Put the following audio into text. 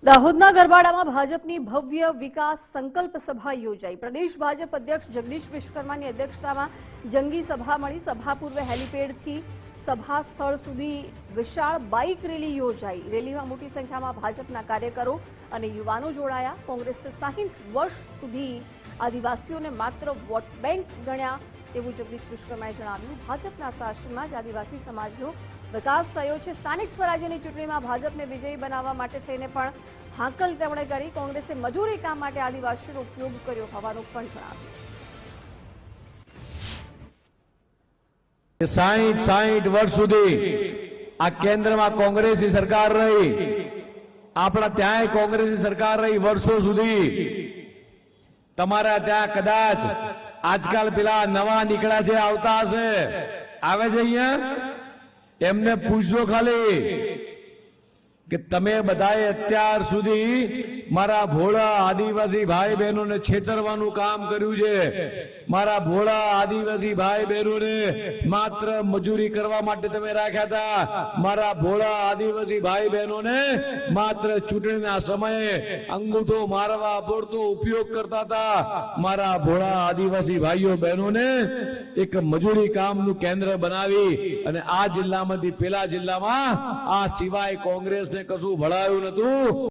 દાહોદના ગરબાડામાં ભાજપની ભવ્ય વિકાસ સંકલ્પ સભા યોજાઈ। પ્રદેશ ભાજપ અધ્યક્ષ જગદીશ વિશ્વકર્માની અધ્યક્ષતામાં જંગી સભા મળી। સભા પૂર્વે હેલીપેડથી સભા સ્થળ સુધી વિશાળ બાઇક રેલી યોજાઈ। રેલીમાં મોટી સંખ્યામાં ભાજપના કાર્યકરો અને યુવાનો જોડાયા। કોંગ્રેસે 60 વર્ષ સુધી આદિવાસીઓને માત્ર વોટ બેંક ગણ્યા તેવું જગદીશ વિશ્વકર્માએ જણાવ્યું। ભાજપના શાસનમાં જ આદિવાસી સમાજનો વિકાસ થયો છે। સ્થાનિક સ્વરાજ્યની ચૂંટણીમાં ભાજપને વિજયી બનાવવા માટે થઈને પણ હાંકલ તેમણે કરી। કોંગ્રેસે મજૂરી કામ માટે આદિવાસીઓનો ઉપયોગ કર્યો હોવાનું પણ જણાવ્યું। 60 વર્ષ સુધી આ કેન્દ્રમાં કોંગ્રેસની સરકાર રહી, આપણા ત્યાંય કોંગ્રેસની સરકાર રહી વર્ષો સુધી। તમારા ત્યાં કદાચ આજકાલ પેલા નવા નીકળ્યા છે, આવતા હશે, આવે છે અહીંયા, એમને પૂછજો ખાલી કે તમે બધાએ અત્યાર સુધી મારા ભોળા આદિવાસી ભાઈ બહેનોને છેતરવાનું કામ કર્યું છે। મારા ભોળા આદિવાસી ભાઈ બહેનોને માત્ર મજૂરી કરવા માટે તમે રાખ્યા હતા। મારા ભોળા આદિવાસી ભાઈ બહેનોને માત્ર ચૂંટણીના સમયે અંગૂઠો મારવા પૂરતો ઉપયોગ કરતા હતા। મારા ભોળા આદિવાસી ભાઈઓ બહેનોને એક મજૂરી કામનું કેન્દ્ર બનાવી અને આ જિલ્લામાંથી પેલા જિલ્લામાં આ સિવાય કોંગ્રેસને કશું ભળાયું નતું।